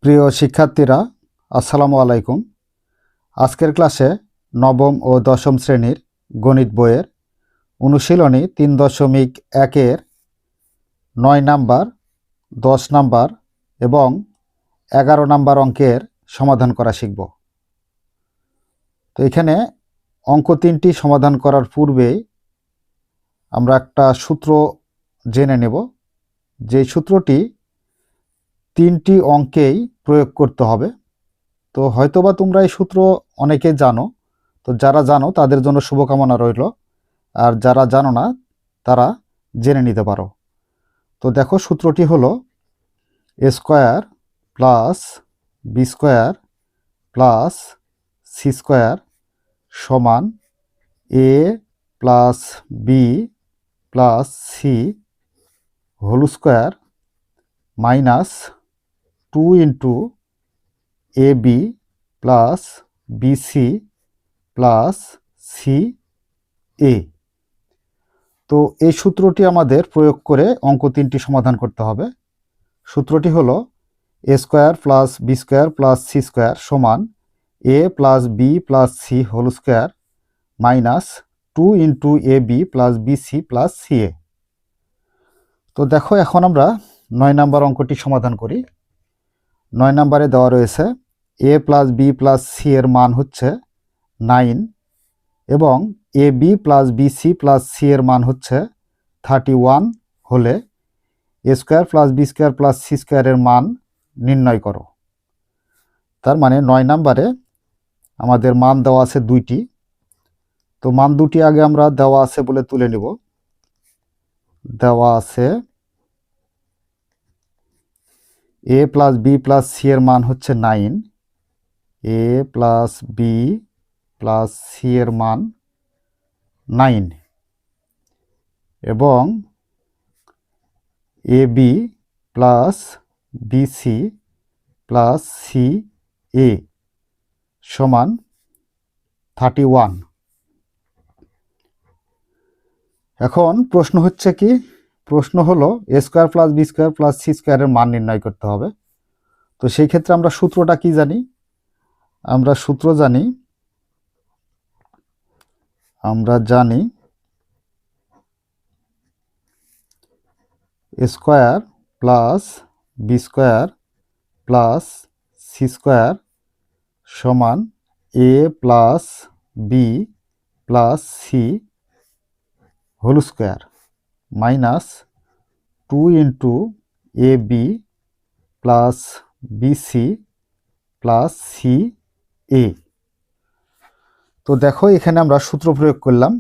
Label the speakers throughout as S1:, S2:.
S1: প্রিয় শিক্ষার্থীরা, আসসালামু আলাইকুম। আজকের ক্লাসে নবম ও দশম শ্রেণীর গণিত বইয়ের অনুশীলনী 3.1-এর 9 নাম্বার, 10 নাম্বার এবং 11 নাম্বার অঙ্কের সমাধান করা শিখব। তো এখানে অঙ্ক 3টি সমাধান করার পূর্বেই আমরা একটা সূত্র জেনে নেব। যে সূত্রটি 3টি অঙ্কেই প্রয়োগ করতে হবে। তো হয়তোবা তোমরা এই সূত্র অনেকে জানো। তো যারা জানো তাদের জন্য শুভকামনা রইল, আর যারা জানো না তারা জেনে নিতে পারো। তো দেখো, সূত্রটি হলো a square plus B square plus C square সমান A plus B plus C whole square minus 2 into A B plus BC plus C A. তো এই সূত্রটি আমাদের প্রয়োগ করে অঙ্ক 3টি সমাধান করতে হবে। সূত্রটি হলো A square plus B square plus C square সমান A plus B plus C whole square minus 2 into A B plus BC plus C A. তো দেখো, এখন আমরা 9 নাম্বার অঙ্কটি সমাধান করি। 9 নাম্বারে দেওয়া রয়েছে A plus B plus C এর মান হচ্ছে 9 এবং A B plus BC plus C এর মান হচ্ছে 31 হলে A square plus B square plus C স্কয়ারের মান নির্ণয় করো। তার মানে 9 নাম্বারে আমাদের মান দেওয়া আছে 2টি। তো মান 2টি আগে আমরা দেওয়া আছে বলে তুলে নিব। দেওয়া আছে A plus B plus C এর মান হচ্ছে 9, A plus B plus C এর মান 9 এবং A B plus BC plus C A সমান 31। এখন প্রশ্ন হচ্ছে কি, প্রশ্ন হলো A square plus B square plus C স্কয়ারের মান নির্ণয় করতে হবে। তো সেই ক্ষেত্রে আমরা সূত্রটা কি জানি? আমরা জানি A square plus B square plus C square সমান A plus B plus C whole square minus 2 into A B plus BC plus C A. তো দেখো, এখানে আমরা সূত্র প্রয়োগ করলাম।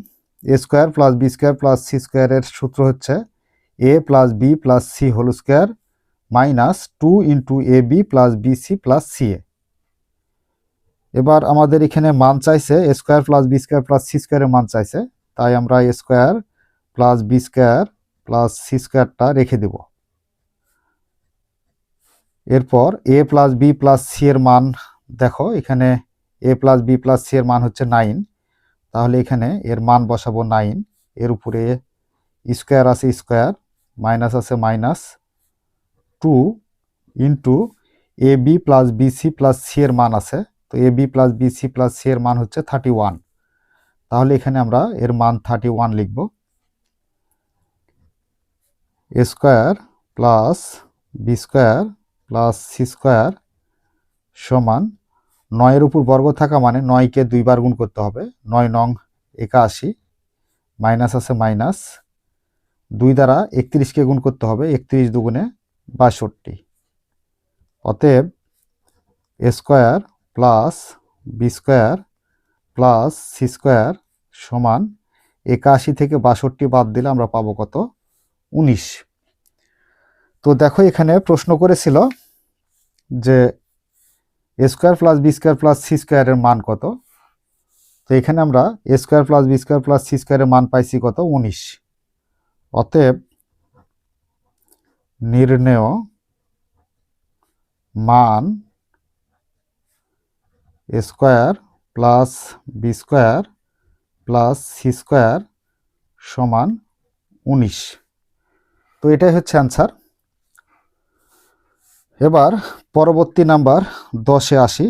S1: A square plus B square plus C স্কয়ারের সূত্র হচ্ছে A plus B plus C whole square minus 2 into A B plus BC plus C A. এবার আমাদের এখানে মান চাইছে এ square plus B square plus C স্কয়ারের মান চাইছে, তাই আমরা A square plus B square plus C স্কয়ারটা রেখে দেব। এরপর A plus B plus C এর মান দেখো, এখানে A plus B plus C এর মান হচ্ছে 9, তাহলে এখানে এর মান বসাবো 9। এর উপরে স্কয়ার আছে স্কয়ার, মাইনাস আছে minus 2 into A B plus BC plus C এর মান আছে। তো A B plus BC plus C এর মান হচ্ছে 31, তাহলে এখানে আমরা এর মান 31 লিখব। A square plus B square plus C square সমান 9-এর উপর বর্গ থাকা মানে 9কে 2 বার গুণ করতে হবে। 9 নং 81, মাইনাস আছে মাইনাস 2 দ্বারা 31কে গুণ করতে হবে, 31 দুগুণে 62। অতএব A square plus B square plus C square সমান 81 থেকে 62 বাদ দিলে আমরা পাবো কত? 19। তো দেখো, এখানে প্রশ্ন করেছিল যে A square plus B square plus C স্কয়ারের মান কত। তো এখানে আমরা A square plus B square plus C স্কয়ারের মান পাইছি কত? 19। অতএব নির্ণেয় মান A square plus B square plus C square সমান 19। তো এটাই হচ্ছে অ্যান্সার। এবার পরবর্তী নাম্বার 10-এ আসি।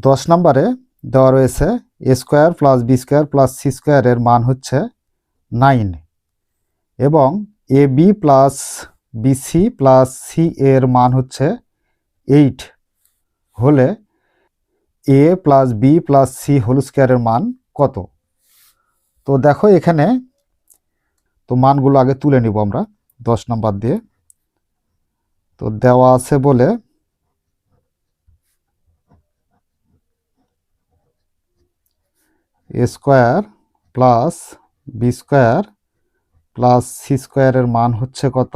S1: 10 নম্বরে দেওয়া রয়েছে A square plus B square plus C স্কোয়ারের মান হচ্ছে 9 এবং A B plus BC plus C এর মান হচ্ছে 8 হলে A plus B plus C whole স্কোয়ারের মান কত? তো দেখো এখানে তো মানগুলো আগে তুলে নিব আমরা 10 নাম্বার দিয়ে। তো দেওয়া আছে বলে A square plus B square plus C স্কোয়ারের মান হচ্ছে কত?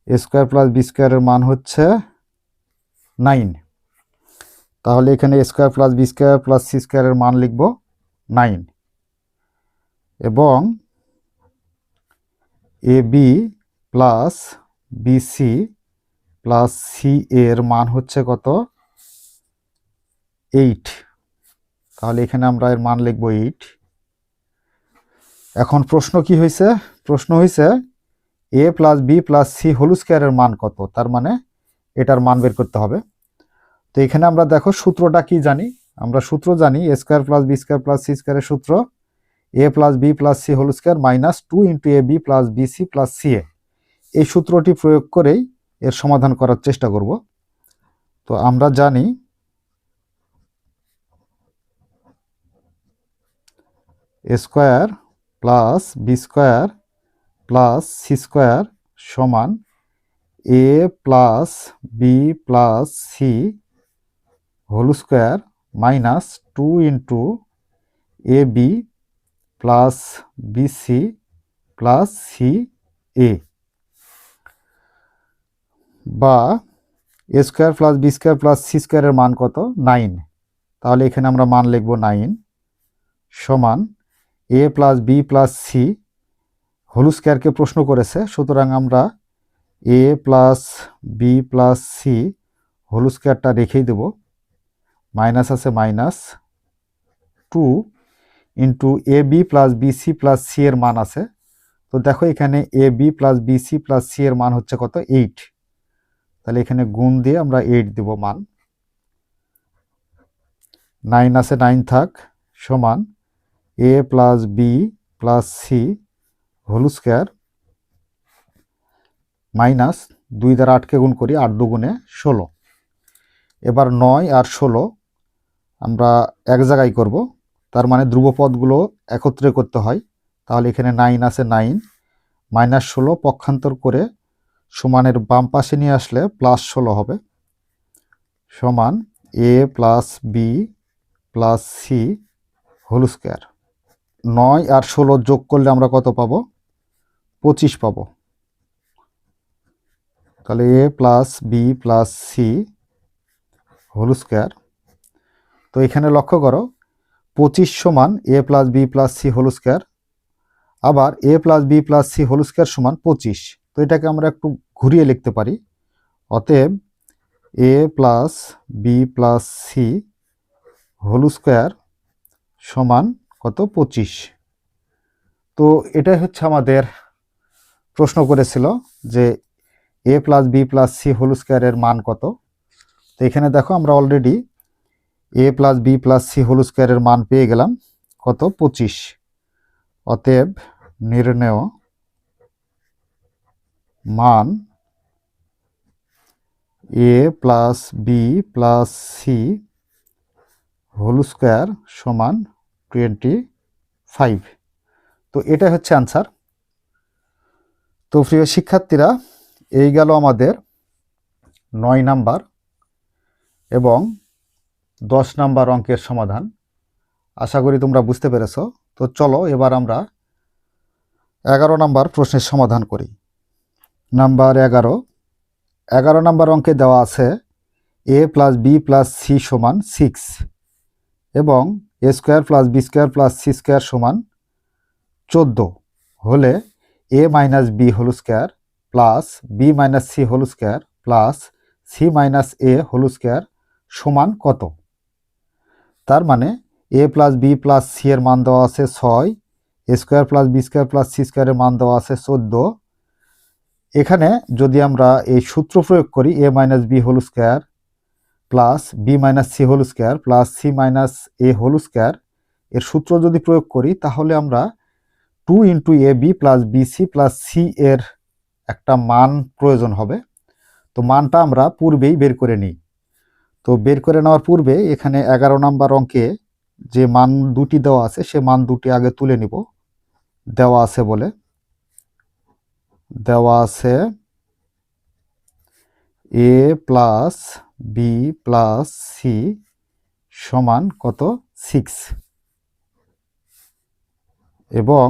S1: এ স্কোয়ার প্লাস বি স্কোয়ারের মান হচ্ছে 9। তাহলে এখানে A square plus B square plus C স্কোয়ারের মান লিখব 9 এবং A B plus BC plus C এর মান হচ্ছে কত? 8। তাহলে এখানে আমরা এর মান লিখব 8। এখন প্রশ্ন কি হয়েছে? প্রশ্ন হয়েছে A plus B plus C whole স্কোয়ারের মান কত? তার মানে এটার মান বের করতে হবে। তো এখানে আমরা দেখো সূত্রটা কি জানি? আমরা সূত্র জানি A square plus B square plus C স্কোয়ারের সূত্র A plus B plus C whole square minus 2 into A B plus BC plus C A. এই সূত্রটি প্রয়োগ করেই এর সমাধান করার চেষ্টা করব। তো আমরা জানি A square plus B square plus C square সমান A plus B plus C whole square minus 2 into A B plus BC plus C A, বা A square plus B square plus C স্কোয়ারের মান কত? 9। তাহলে এখানে আমরা মান লিখব 9 সমান A plus B plus C whole স্কোয়ারকে প্রশ্ন করেছে, সুতরাং আমরা A plus B plus C whole স্কোয়ারটা রেখেই দেব। মাইনাস আছে minus 2 into A B plus BC plus C এর মান আছে। তো দেখো এখানে A B plus BC plus C এর মান হচ্ছে কত? 8। তাহলে এখানে গুণ দিয়ে আমরা 8 দেব মান। 9 আছে 9 থাক সমান A plus B plus C whole square minus 2 দ্বারা 8কে গুণ করি, 8 দুগুণে 16। এবার 9 আর 16 আমরা এক জায়গায় করব, তার মানে ধ্রুবপদগুলো একত্রে করতে হয়। তাহলে এখানে 9 আছে 9 মাইনাস 16 পক্ষান্তর করে সমানের বাম পাশে নিয়ে আসলে প্লাস 16 হবে সমান A plus B plus C whole square. 9 আর 16 যোগ করলে আমরা কত পাবো? 25 পাবো। তাহলে A plus B plus C whole square. তো এখানে লক্ষ্য করো 25 সমান A plus B plus C whole square, আবার A plus B plus C whole square সমান 25। তো এটাকে আমরা একটু ঘুরিয়ে লিখতে পারি। অতএব A plus B plus C whole square সমান কত? 25। তো এটাই হচ্ছে আমাদের প্রশ্ন করেছিল যে A plus B plus C whole স্কোয়ারের মান কত। তো এখানে দেখো আমরা already A plus B plus C whole স্কোয়ারের মান পেয়ে গেলাম কত? 25। অতএব নির্ণেয় মান A plus B plus C whole square সমান 25। তো এটা হচ্ছে আনসার। তো প্রিয় শিক্ষার্থীরা, এই গেল আমাদের 9 নাম্বার এবং 10 নাম্বার অঙ্কের সমাধান। আশা করি তোমরা বুঝতে পেরেছ। তো চলো এবার আমরা 11 নাম্বার প্রশ্নের সমাধান করি। নাম্বার 11 নাম্বার অঙ্কে দেওয়া আছে A plus B plus C সমান 6 এবং A square plus B square plus C square সমান 14 হলে A minus B whole square plus B minus C whole square plus C minus A whole square সমান কত? তার মানে A plus B plus C এর মান দেওয়া আছে 6, A square plus B square plus C স্কোয়ারের মান দেওয়া আছে 14, এখানে যদি আমরা এই সূত্র প্রয়োগ করি a minus B whole square plus B minus C whole square plus C minus A whole square, এর সূত্র যদি প্রয়োগ করি তাহলে আমরা 2 into A B plus BC plus C এর একটা মান প্রয়োজন হবে। তো মানটা আমরা পূর্বেই বের করে নিই। তো বের করে নেওয়ার পূর্বে এখানে 11 নম্বর অঙ্কে যে মান দুটি দেওয়া আছে সে মান দুটি আগে তুলে নিব। দেওয়া আছে বলে দেওয়া আছে A plus B plus C সমান কত 6 এবং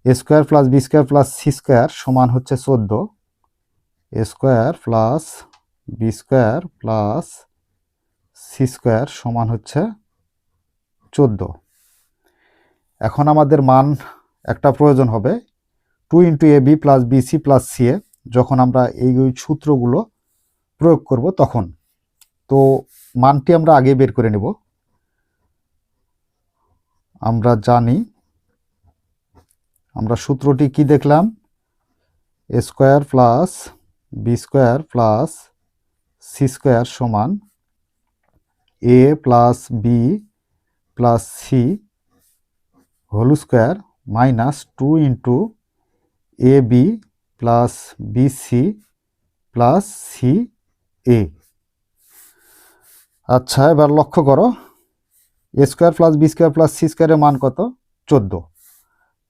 S1: A square plus B square plus C square সমান হচ্ছে 14, A square plus B square plus C square সমান হচ্ছে 14। এখন আমাদের মান একটা প্রয়োজন হবে 2 into A B plus BC plus C A, যখন আমরা এই সূত্রগুলো প্রয়োগ করব তখন। তো মানটি আমরা আগে বের করে নেব। আমরা জানি, আমরা সূত্রটি কি দেখলাম, A square plus B square plus C square সমান A plus B plus C whole square minus 2 into A B plus B C plus C A. আচ্ছা, এবার লক্ষ্য করো A square plus B square plus C স্কোয়ারের মান কত 14।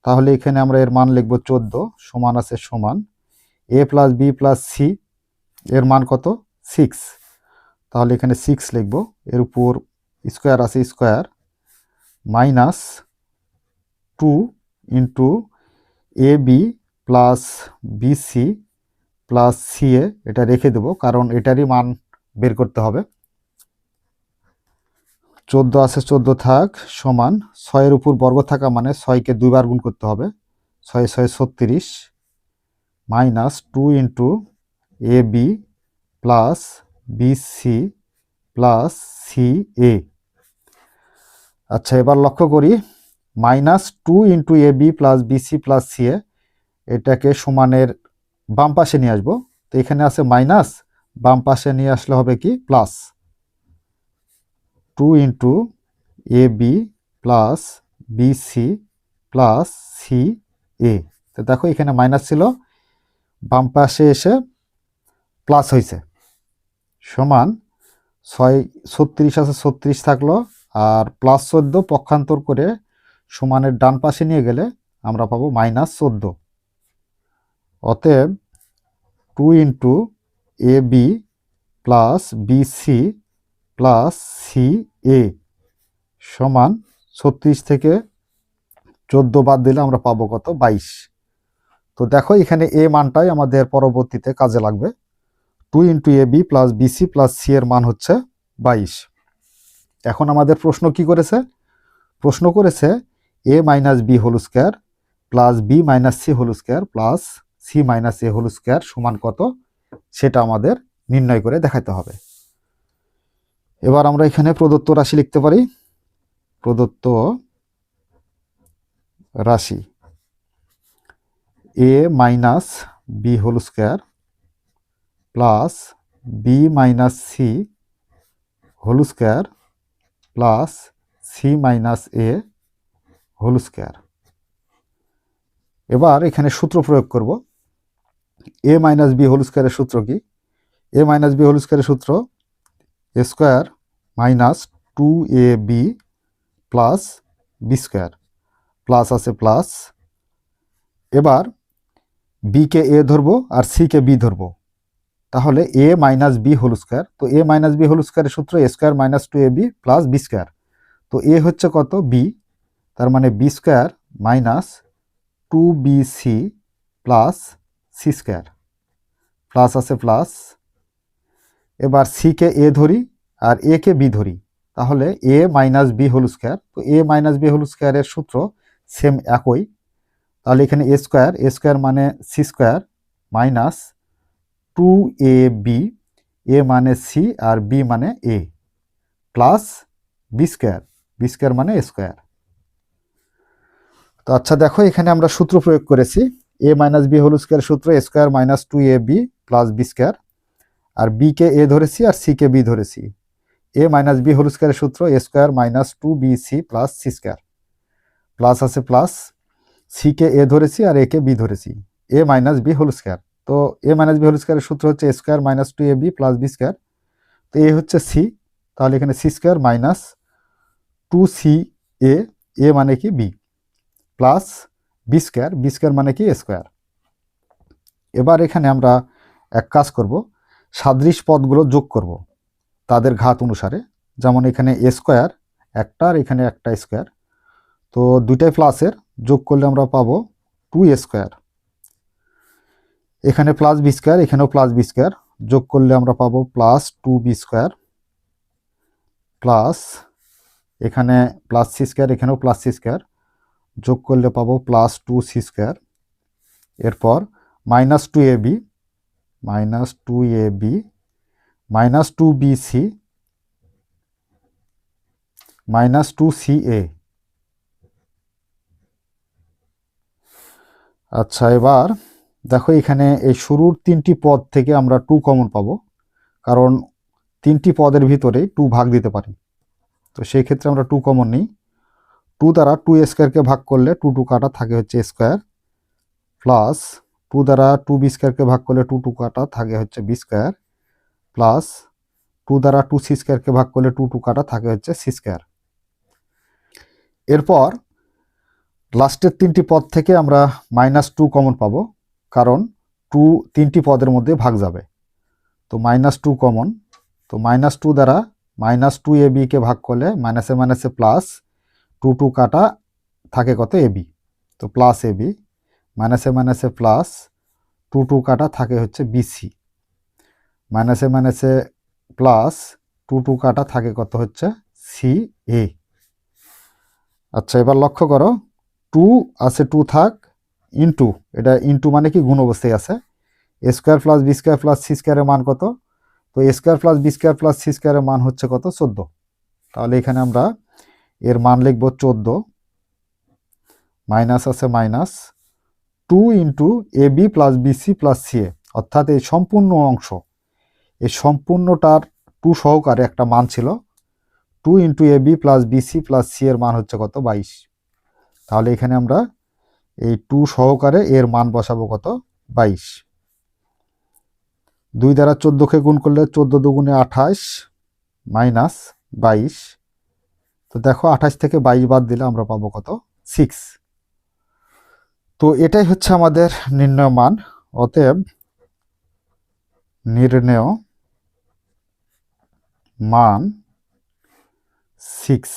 S1: তাহলে এখানে আমরা এর মান লিখব 14 সমান আছে সমান A plus B plus C এর মান কত 6, তাহলে এখানে 6 লিখব। এর উপর স্কোয়ার আছে square minus 2 into A B plus B C plus C A, এটা রেখে দেব কারণ এটারই মান বের করতে হবে। 14 আছে 14 থাক সমান 6 এর উপর বর্গ থাকা মানে 6কে দুইবার গুণ করতে হবে, 6 6 36 minus 2 into A B plus B C plus C A. আচ্ছা, এবার লক্ষ্য করি minus 2 into A B plus B C plus C A, এটাকে সমানের বাম পাশে নিয়ে আসবো। তো এখানে আছে মাইনাস, বাম পাশে নিয়ে আসলে হবে কি plus 2 into A B plus B C plus C A. তো দেখো এখানে মাইনাস ছিল, বাম পাশে এসে প্লাস হয়েছে সমান 6 36 আছে 36 থাকলো আর প্লাস 14 পক্ষান্তর করে সমানের ডান পাশে নিয়ে গেলে আমরা পাবো মাইনাস 14। অতএব 2 into A B plus B C plus C A সমান 36 থেকে 14 বাদ দিলে আমরা পাবো কত 22। তো দেখো এখানে এ মানটাই আমাদের পরবর্তীতে কাজে লাগবে। 2 into A B plus BC plus C এর মান হচ্ছে 22। এখন আমাদের প্রশ্ন কি করেছে, প্রশ্ন করেছে A minus B whole square plus B minus C whole square plus C minus A whole square সমান কত, সেটা আমাদের নির্ণয় করে দেখাতে হবে। এবার আমরা এখানে প্রদত্ত রাশি লিখতে পারি। প্রদত্ত রাশি A minus B whole square plus B minus C whole square plus C minus A whole square. এবার এখানে সূত্র প্রয়োগ করব। এ মাইনাস বি হোল স্কোয়ারের সূত্র কি, এ মাইনাস বি হোল স্কোয়ারের সূত্র A square minus 2 A B plus B square, plus আছে প্লাস। এবার বিকে এ ধরবো আর সিকে বি ধরবো, তাহলে A minus B whole square. তো এ মাইনাস বি হোল স্কোয়ারের সূত্র A square minus 2 A B plus B square. তো এ হচ্ছে কত বি, তার মানে B square minus 2 B C plus C square, plus আছে প্লাস। এবার সিকে এ ধরি আর এ কে বি ধরি, তাহলে A minus B whole square. তো এ মাইনাস বি হোল স্কোয়ারের সূত্র সেম একই, তাহলে এখানে এ স্কোয়ার মানে C square minus 2 A B, এ মানে সি আর বি মানে এ প্লাস বি স্কোয়ার মানে এ স্কোয়ার। তো আচ্ছা দেখো এখানে আমরা সূত্র প্রয়োগ করেছি এ মাইনাস বি হোল স্কোয়ার সূত্র A square minus two A B plus B square, আর বিকে এ ধরেছি আর সিকে বি ধরেছি। এ মাইনাস বি হোল স্কোয়ারের সূত্র A square minus two B C plus C square, plus আছে প্লাস, সিকে এ ধরেছি আর একে বি ধরেছি, A minus B whole square. তো এ মাইনাস বি হোল স্কোয়ারের সূত্র হচ্ছে A square minus two A B plus B square. তো এ হচ্ছে সি, তাহলে এখানে C square minus two C A, A মানে কি বি, প্লাস বি স্কোয়ার মানে কি এ স্কোয়ার। এবার এখানে আমরা এক কাজ করব, সাদৃশ পদগুলো যোগ করব তাদের ঘাত অনুসারে। যেমন এখানে এ স্কোয়ার একটা আর এখানে একটা স্কোয়ার, তো দুইটাই প্লাসের, যোগ করলে আমরা পাবো টু এ স্কোয়ার। এখানে প্লাস বি স্কোয়ার, এখানেও প্লাস বি স্কোয়ার, যোগ করলে আমরা পাবো plus two B square, plus এখানে প্লাস সি স্কোয়ার, এখানেও প্লাস সি স্কোয়ার, যোগ করলে পাবো প্লাস টু সি স্কোয়ার। এরপর minus two A B, minus two A B, minus two B C, minus two C A. আচ্ছা, এবার দেখো এখানে এই শুরুর তিনটি পদ থেকে আমরা টু কমন পাবো, কারণ তিনটি পদের ভিতরে টু ভাগ দিতে পারি। তো সেই ক্ষেত্রে আমরা টু কমন নিই। টু দ্বারা টু স্কোয়ারকে ভাগ করলে টু টু কাটা থাকে হচ্ছে স্কোয়ার, প্লাস টু দ্বারা টু বি স্কোয়ারকে ভাগ করলে টু টু কাটা থাকে হচ্ছে বি স্কোয়ার, প্লাস টু দ্বারা টু সি স্কোয়ারকে ভাগ করলে টু টু কাটা থাকে হচ্ছে সি স্কোয়ার। এরপর লাস্টের তিনটি পদ থেকে আমরা মাইনাস টু কমন পাবো, কারণ টু তিনটি পদের মধ্যে ভাগ যাবে। তো মাইনাস টু কমন, তো মাইনাস টু দ্বারা মাইনাস টু এ বিকে ভাগ করলে মাইনাসে মাইনাসে প্লাস, টু টু কাটা থাকে কত এ বি, তো প্লাস এ বি, মাইনাসে মাইনাসে প্লাস, টু টু কাটা থাকে হচ্ছে বিসি, মাইনাসে মাইনাসে প্লাস, টু টু কাটা থাকে কত হচ্ছে সি এ। আচ্ছা, এবার লক্ষ্য করো, টু আছে টু থাক, ইন্টু, এটা ইন্টু মানে কি গুণ অবস্থায় আছে, A square plus B square plus C স্কোয়ারের মান কত, তো A square plus B square plus C স্কোয়ারের মান হচ্ছে কত 14। তাহলে এখানে আমরা এর মান লিখব 14, মাইনাস আছে minus two into A B plus BC plus C A, অর্থাৎ এই সম্পূর্ণ অংশ, এই সম্পূর্ণটার টু সহকারে একটা মান ছিল, two into A B plus BC plus C এর মান হচ্ছে কত 22। তাহলে এখানে আমরা এই টু সহকারে এর মান বসাবো কত 22। 2 দ্বারা 14কে গুণ করলে 14 দুগুণে 28 মাইনাস 22। তো দেখো 28 থেকে 22 বাদ দিলে আমরা পাবো কত 6। তো এটাই হচ্ছে আমাদের নির্ণয় মান। অতএব নির্ণয় মান 6।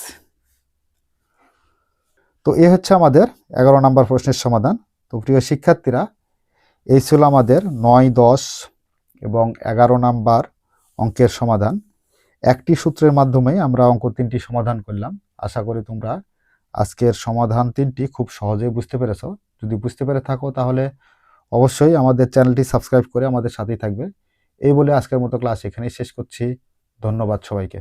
S1: তো এ হচ্ছে আমাদের 11 নম্বর প্রশ্নের সমাধান। তো প্রিয় শিক্ষার্থীরা, এই ছিল আমাদের 9, 10 এবং 11 নম্বর অঙ্কের সমাধান। একটি সূত্রের মাধ্যমে আমরা অঙ্ক 3টি সমাধান করলাম। আশা করি তোমরা আজকের সমাধান 3টি খুব সহজেই বুঝতে পেরেছো। যদি বুঝতে পেরে থাকো তাহলে অবশ্যই আমাদের চ্যানেলটি সাবস্ক্রাইব করে আমাদের সাথেই থাকবে। এই বলে আজকের মতো ক্লাস এখানেই শেষ করছি। ধন্যবাদ সবাইকে।